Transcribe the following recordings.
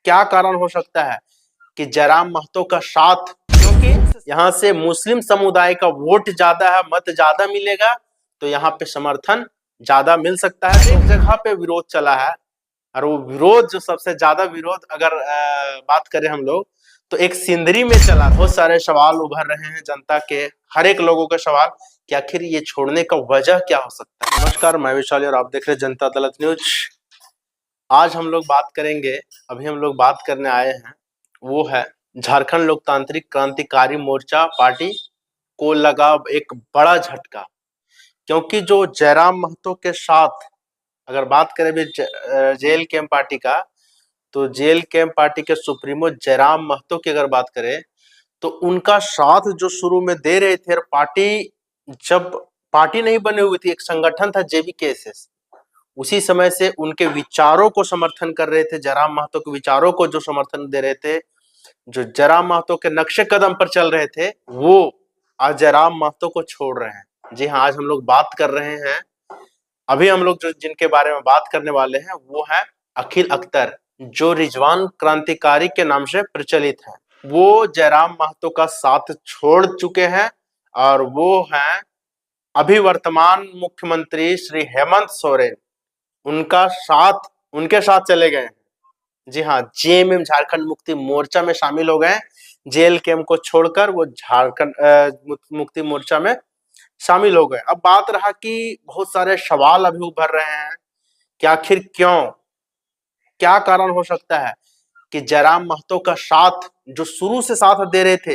क्या कारण हो सकता है कि जयराम महतो का साथ, क्योंकि यहाँ से मुस्लिम समुदाय का वोट ज्यादा है, मत ज्यादा मिलेगा, तो यहाँ पे समर्थन ज्यादा मिल सकता है। एक जगह पे विरोध चला है, और वो विरोध जो सबसे ज्यादा विरोध अगर बात करें हम लोग, तो एक सिंदरी में चला। बहुत सारे सवाल उभर रहे हैं जनता के, हर एक लोगों का सवाल कि आखिर ये छोड़ने का वजह क्या हो सकता है। नमस्कार, मैं विशाली और आप देख रहे हैं जनता अदालत न्यूज। आज हम लोग बात करेंगे, अभी हम लोग बात करने आए हैं, वो है झारखंड लोकतांत्रिक क्रांतिकारी मोर्चा पार्टी को लगा एक बड़ा झटका। क्योंकि जो जयराम महतो के साथ अगर बात करें भी जेल कैंप पार्टी का, तो जेल कैंप पार्टी के सुप्रीमो जयराम महतो की अगर बात करें, तो उनका साथ जो शुरू में दे रहे थे, पार्टी जब पार्टी नहीं बनी हुई थी, एक संगठन था JBKSS, उसी समय से उनके विचारों को समर्थन कर रहे थे, जयराम महतो के विचारों को जो समर्थन दे रहे थे, जो जयराम महतो के नक्शे कदम पर चल रहे थे, वो आज जयराम महतो को छोड़ रहे हैं। जी हाँ, आज हम लोग बात कर रहे हैं, अभी हम लोग जो जिनके बारे में बात करने वाले हैं वो है अखिल अख्तर, जो रिजवान क्रांतिकारी के नाम से प्रचलित है। वो जयराम महतो का साथ छोड़ चुके हैं, और वो हैं अभी वर्तमान मुख्यमंत्री श्री हेमंत सोरेन, उनके साथ चले गए हैं। जी हाँ, JMM झारखंड मुक्ति मोर्चा में शामिल हो गए। जेल कैंप को छोड़कर वो झारखंड मुक्ति मोर्चा में शामिल हो गए। अब बात रहा कि बहुत सारे सवाल अभी उभर रहे हैं कि आखिर क्या कारण हो सकता है कि जयराम महतो का साथ, जो शुरू से साथ दे रहे थे,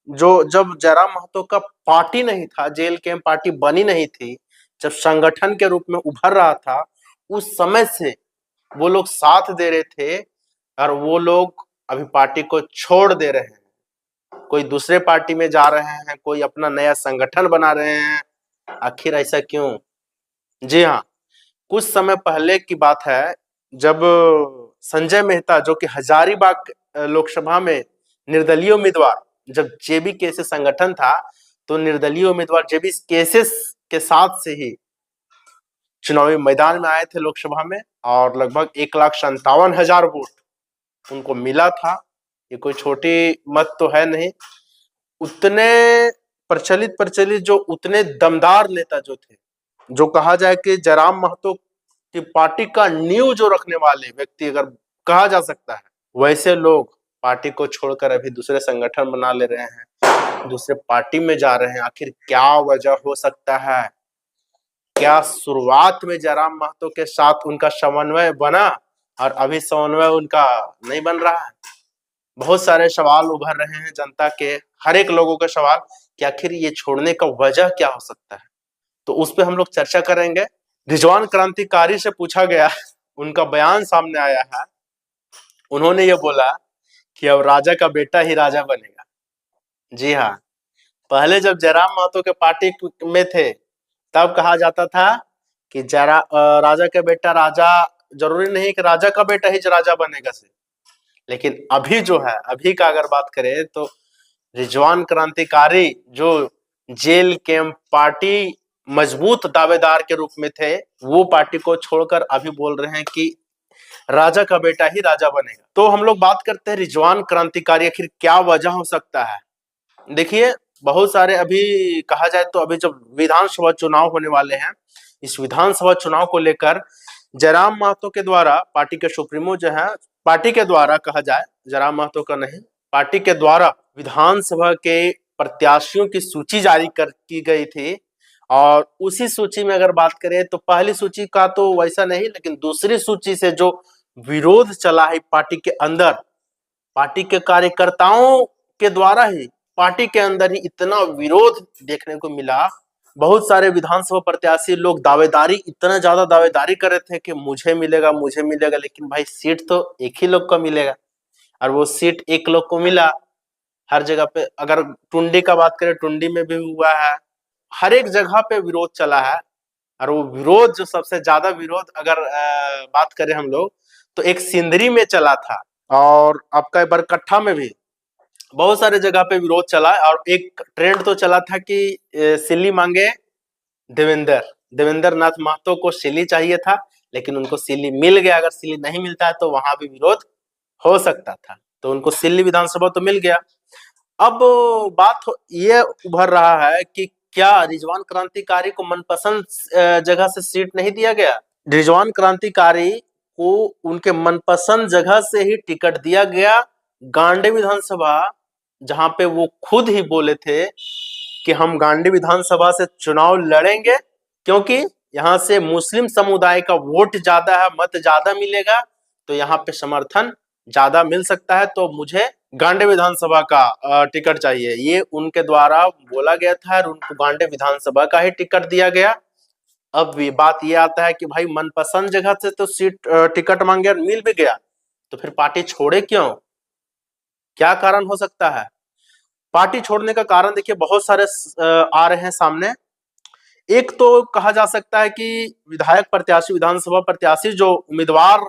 जो जब जयराम महतो का पार्टी नहीं था, जेल कैंप पार्टी बनी नहीं थी, जब संगठन के रूप में उभर रहा था, उस समय से वो लोग साथ दे रहे थे, और वो लोग अभी पार्टी को छोड़ दे रहे हैं, कोई दूसरे पार्टी में जा रहे हैं, कोई अपना नया संगठन बना रहे हैं। आखिर ऐसा क्यों? जी हाँ, कुछ समय पहले की बात है, जब संजय मेहता, जो कि हजारीबाग लोकसभा में निर्दलीय उम्मीदवार, जब JBKSS संगठन था, तो निर्दलीय उम्मीदवार JBKSS के साथ से ही चुनावी मैदान में आए थे लोकसभा में, और लगभग 1,57,000 वोट उनको मिला था। ये कोई छोटी मत तो है नहीं। उतने प्रचलित जो उतने दमदार नेता जो थे, जो कहा जाए कि जयराम महतो की पार्टी का नींव जो रखने वाले व्यक्ति अगर कहा जा सकता है, वैसे लोग पार्टी को छोड़कर अभी दूसरे संगठन बना ले रहे हैं, दूसरे पार्टी में जा रहे हैं। आखिर क्या वजह हो सकता है? क्या शुरुआत में जयराम महतो के साथ उनका समन्वय बना और अभी समन्वय उनका नहीं बन रहा है? बहुत सारे सवाल उभर रहे हैं जनता के, हर एक लोगों का सवाल कि आखिर ये छोड़ने का वजह क्या हो सकता है। तो उस पे हम लोग चर्चा करेंगे। रिजवान क्रांतिकारी से पूछा गया, उनका बयान सामने आया है। उन्होंने ये बोला कि अब राजा का बेटा ही राजा बनेगा। जी हाँ, पहले जब जयराम महतो के पार्टी में थे, तब कहा जाता था कि राजा का बेटा राजा, जरूरी नहीं कि राजा का बेटा ही राजा बनेगा से। लेकिन अभी जो है, अभी का अगर बात करें, तो रिजवान क्रांतिकारी जो जेल कैंप पार्टी मजबूत दावेदार के रूप में थे, वो पार्टी को छोड़कर अभी बोल रहे हैं कि राजा का बेटा ही राजा बनेगा। तो हम लोग बात करते हैं रिजवान क्रांतिकारी, आखिर क्या वजह हो सकता है। देखिए, बहुत सारे, अभी कहा जाए तो अभी जब विधानसभा चुनाव होने वाले हैं, इस विधानसभा चुनाव को लेकर जयराम महतो के द्वारा, पार्टी के सुप्रीमो जो है, पार्टी के द्वारा कहा जाए, जयराम महतो का नहीं, पार्टी के द्वारा विधानसभा के प्रत्याशियों की सूची जारी की गई थी। और उसी सूची में अगर बात करें, तो पहली सूची का तो वैसा नहीं, लेकिन दूसरी सूची से जो विरोध चला है पार्टी के अंदर, पार्टी के कार्यकर्ताओं के द्वारा ही पार्टी के अंदर ही इतना विरोध देखने को मिला। बहुत सारे विधानसभा प्रत्याशी लोग दावेदारी, इतना ज्यादा दावेदारी कर रहे थे कि मुझे मिलेगा, लेकिन भाई सीट तो एक ही लोग को मिलेगा, और वो सीट एक लोग को मिला। हर जगह पे अगर टुंडी का बात करें, टुंडी में भी हुआ है, हर एक जगह पे विरोध चला है। और वो विरोध, जो सबसे ज्यादा विरोध अगर बात करें हम लोग, तो एक सिंदरी में चला था, और आपका बरकट्ठा में भी बहुत सारे जगह पे विरोध चला। और एक ट्रेंड तो चला था कि सिल्ली मांगे देवेंद्र नाथ महतो को सिल्ली चाहिए था, लेकिन उनको सिल्ली मिल गया। अगर सिल्ली नहीं मिलता है तो वहां भी विरोध हो सकता था, तो उनको सिल्ली विधानसभा तो मिल गया। अब ये उभर रहा है कि क्या रिजवान क्रांतिकारी को मनपसंद जगह से सीट नहीं दिया गया। रिजवान क्रांतिकारी को उनके मनपसंद जगह से ही टिकट दिया गया, गांडी विधानसभा, जहां पे वो खुद ही बोले थे कि हम गांडी विधानसभा से चुनाव लड़ेंगे, क्योंकि यहाँ से मुस्लिम समुदाय का वोट ज्यादा है, मत ज्यादा मिलेगा, तो यहाँ पे समर्थन ज्यादा मिल सकता है, तो मुझे गांडे विधानसभा का टिकट चाहिए, ये उनके द्वारा बोला गया था और उनको गांडे विधानसभा का ही टिकट दिया गया। अब बात ये आता है कि भाई मनपसंद जगह से तो टिकट मांगे और मिल भी गया, तो फिर पार्टी छोड़े क्यों, क्या कारण हो सकता है। पार्टी छोड़ने का कारण देखिए बहुत सारे आ रहे हैं सामने। एक तो कहा जा सकता है कि विधायक प्रत्याशी, विधानसभा प्रत्याशी जो उम्मीदवार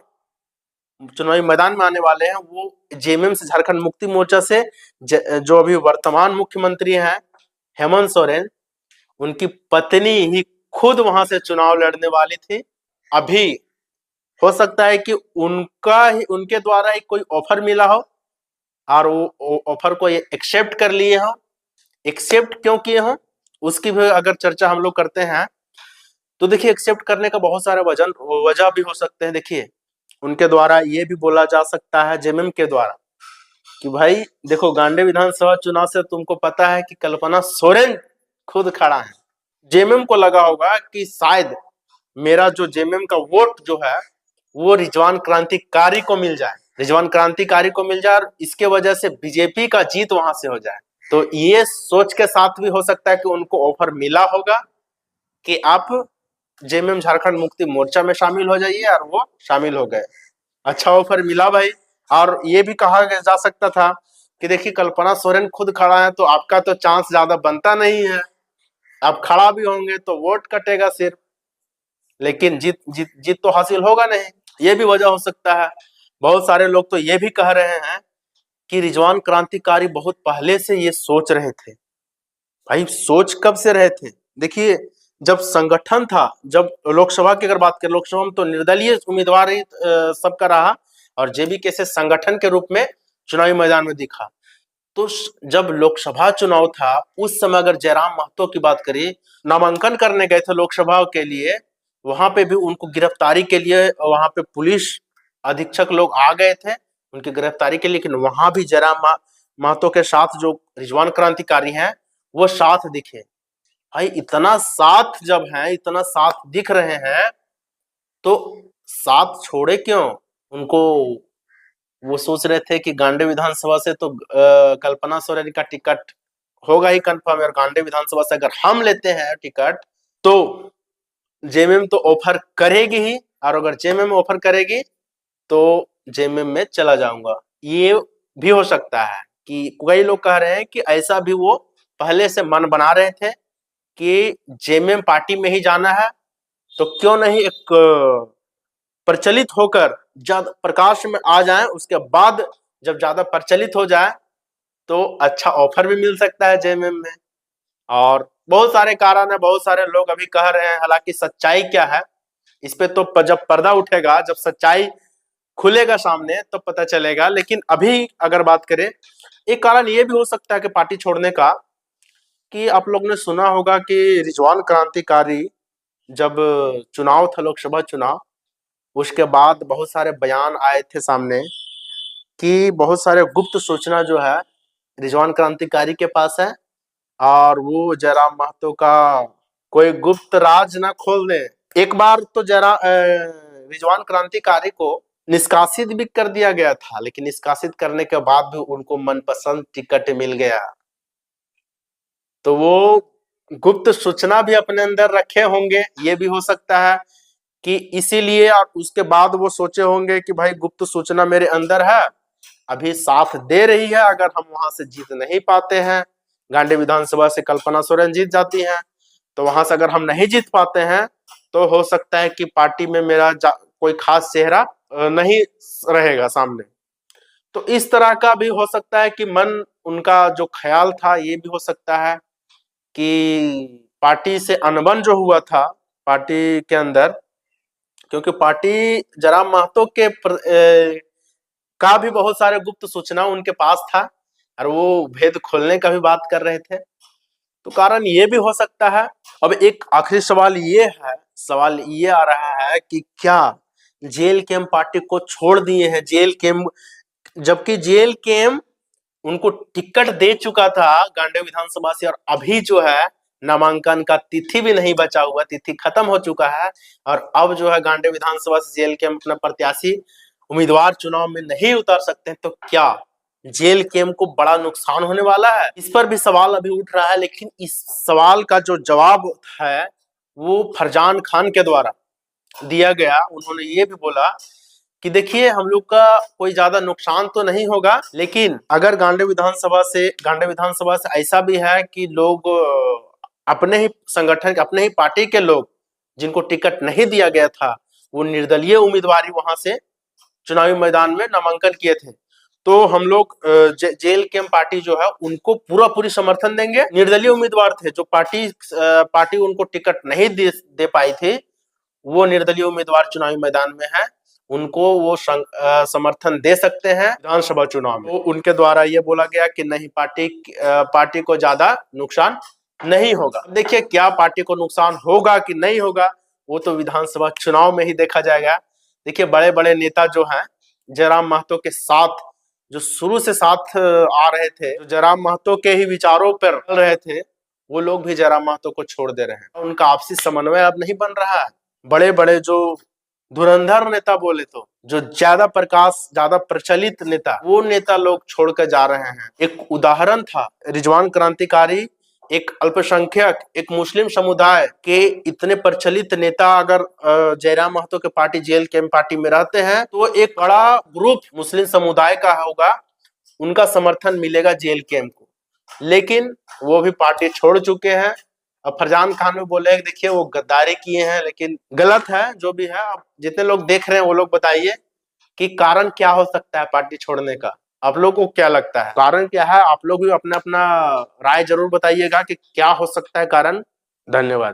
चुनावी मैदान में आने वाले हैं, वो जेएमएम से, झारखंड मुक्ति मोर्चा से, जो अभी वर्तमान मुख्यमंत्री हैं हेमंत सोरेन, उनकी पत्नी ही खुद वहां से चुनाव लड़ने वाली थी। अभी हो सकता है कि उनके द्वारा ही कोई ऑफर मिला हो और वो ऑफर को ये एक्सेप्ट कर लिए हो। एक्सेप्ट क्यों किए हो उसकी भी अगर चर्चा हम लोग करते हैं, तो देखिए एक्सेप्ट करने का बहुत सारे वजह भी हो सकते हैं। देखिए उनके द्वारा ये भी बोला जा सकता है, जेएमएम के द्वारा, कि भाई देखो गांडे विधानसभा चुनाव से तुमको पता है कि कल्पना सोरेन खुद खड़ा है। जेएमएम को लगा होगा कि शायद मेरा जो जेएमएम का वोट जो है वो रिजवान क्रांतिकारी को मिल जाए, रिजवान क्रांतिकारी को मिल जाए और इसके वजह से बीजेपी का जीत वहां से हो जाए। तो ये सोच के साथ भी हो सकता है कि उनको ऑफर मिला होगा कि आप जेएमएम झारखंड मुक्ति मोर्चा में शामिल हो जाइए, और वो शामिल हो गए। अच्छा ऑफर मिला भाई। और ये भी कहा जा सकता था कि देखिए कल्पना सोरेन खुद खड़ा है, तो आपका तो चांस ज्यादा बनता नहीं है, आप खड़ा भी होंगे तो वोट कटेगा सिर्फ, लेकिन जीत जीत जीत तो हासिल होगा नहीं। ये भी वजह हो सकता है। बहुत सारे लोग तो ये भी कह रहे हैं कि रिजवान क्रांतिकारी बहुत पहले से ये सोच रहे थे। भाई सोच कब से रहे थे, देखिए जब संगठन था, जब लोकसभा की अगर बात करें, लोकसभा में तो निर्दलीय उम्मीदवार ही सबका रहा, और जेबीके से संगठन के रूप में चुनावी मैदान में दिखा। तो जब लोकसभा चुनाव था उस समय अगर जयराम महतो की बात करें, नामांकन करने गए थे लोकसभा के लिए, वहां पे भी उनको गिरफ्तारी के लिए वहां पे पुलिस अधीक्षक लोग आ गए थे उनकी गिरफ्तारी के लिए, लेकिन वहां भी जयराम महतो के साथ जो रिजवान क्रांतिकारी हैं वो साथ दिखे। भाई इतना साथ जब है, इतना साथ दिख रहे हैं, तो साथ छोड़े क्यों उनको। वो सोच रहे थे कि गांडे विधानसभा से तो कल्पना सोरेन का टिकट होगा ही कंफर्म, और गांडे विधानसभा से अगर हम लेते हैं टिकट तो जेएमएम तो ऑफर करेगी ही, और अगर जेएमएम ऑफर करेगी तो जेएमएम में चला जाऊंगा। ये भी हो सकता है कि कई लोग कह रहे हैं कि ऐसा भी वो पहले से मन बना रहे थे कि जेएमएम पार्टी में ही जाना है, तो क्यों नहीं एक प्रचलित होकर ज्यादा प्रकाश में आ जाए, उसके बाद जब ज्यादा प्रचलित हो जाए तो अच्छा ऑफर भी मिल सकता है जेएमएम में। और बहुत सारे कारण है, बहुत सारे लोग अभी कह रहे हैं, हालांकि सच्चाई क्या है इस पे तो जब पर्दा उठेगा, जब सच्चाई खुलेगा सामने तो पता चलेगा। लेकिन अभी अगर बात करें, एक कारण ये भी हो सकता है कि पार्टी छोड़ने का, कि आप लोग ने सुना होगा कि रिजवान क्रांतिकारी जब चुनाव था, लोकसभा चुनाव, उसके बाद बहुत सारे बयान आए थे सामने कि बहुत सारे गुप्त सूचना जो है रिजवान क्रांतिकारी के पास है, और वो जयराम महतो का कोई गुप्त राज ना खोल दे। एक बार तो रिजवान क्रांतिकारी को निष्कासित भी कर दिया गया था, लेकिन निष्कासित करने के बाद भी उनको मनपसंद टिकट मिल गया। तो वो गुप्त सूचना भी अपने अंदर रखे होंगे, ये भी हो सकता है कि इसीलिए, और उसके बाद वो सोचे होंगे कि भाई गुप्त सूचना मेरे अंदर है, अभी साथ दे रही है, अगर हम वहां से जीत नहीं पाते हैं, गांडी विधानसभा से कल्पना सोरेन जीत जाती हैं, तो वहां से अगर हम नहीं जीत पाते हैं तो हो सकता है कि पार्टी में मेरा कोई खास चेहरा नहीं रहेगा सामने। तो इस तरह का भी हो सकता है कि मन उनका जो ख्याल था, ये भी हो सकता है कि पार्टी से अनबन जो हुआ था पार्टी के अंदर, क्योंकि पार्टी जयराम महतो के का भी बहुत सारे गुप्त सूचना उनके पास था और वो भेद खोलने का भी बात कर रहे थे। तो कारण ये भी हो सकता है। अब एक आखिरी सवाल ये आ रहा है कि क्या जेल कैंप पार्टी को छोड़ दिए हैं जेल कैंप, जबकि जेल कैंप उनको टिकट दे चुका था गांडेय विधानसभा से, और अभी जो है नामांकन का तिथि भी नहीं बचा हुआ, तिथि खत्म हो चुका है, और अब जो है गांडेय विधानसभा से जेल कैंप अपना प्रत्याशी उम्मीदवार चुनाव में नहीं उतार सकते हैं। तो क्या जेल कैंप को बड़ा नुकसान होने वाला है? इस पर भी सवाल अभी उठ रहा है, लेकिन इस सवाल का जो जवाब है वो फरजान खान के द्वारा दिया गया। उन्होंने ये भी बोला कि देखिए हम लोग का कोई ज्यादा नुकसान तो नहीं होगा, लेकिन अगर गांडेय विधानसभा से ऐसा भी है कि लोग अपने ही संगठन अपने ही पार्टी के लोग जिनको टिकट नहीं दिया गया था वो निर्दलीय उम्मीदवारी वहां से चुनावी मैदान में नामांकन किए थे, तो हम लोग जेल कैंप पार्टी जो है उनको पूरी समर्थन देंगे। निर्दलीय उम्मीदवार थे जो पार्टी उनको टिकट नहीं दे पाई थी, वो निर्दलीय उम्मीदवार चुनावी मैदान में है, उनको वो समर्थन दे सकते हैं विधानसभा चुनाव में। तो उनके द्वारा ये बोला गया कि नहीं, पार्टी को ज्यादा नुकसान नहीं होगा। देखिए क्या पार्टी को नुकसान होगा कि नहीं होगा वो तो विधानसभा चुनाव में ही देखा जाएगा। देखिए बड़े बड़े नेता जो हैं जयराम महतो के साथ, जो शुरू से साथ आ रहे थे, जो जयराम महतो के ही विचारों पर चल रहे थे, वो लोग भी जयराम महतो को छोड़ दे रहे हैं। उनका आपसी समन्वय अब नहीं बन रहा है। बड़े बड़े जो धुरंधर नेता बोले तो जो ज्यादा प्रचलित नेता, वो नेता लोग छोड़कर जा रहे हैं। एक उदाहरण था रिजवान क्रांतिकारी, एक अल्पसंख्यक, एक मुस्लिम समुदाय के इतने प्रचलित नेता अगर जयराम महतो के पार्टी जेल कैंप पार्टी में रहते हैं तो एक बड़ा ग्रुप मुस्लिम समुदाय का होगा, उनका समर्थन मिलेगा जेल कैंप को, लेकिन वो भी पार्टी छोड़ चुके हैं। अब फरजान खान भी बोले देखिए वो गद्दारी किए हैं, लेकिन गलत है जो भी है। अब जितने लोग देख रहे हैं वो लोग बताइए कि कारण क्या हो सकता है पार्टी छोड़ने का, आप लोग को क्या लगता है कारण क्या है? आप लोग भी अपना अपना राय जरूर बताइएगा कि क्या हो सकता है कारण। धन्यवाद।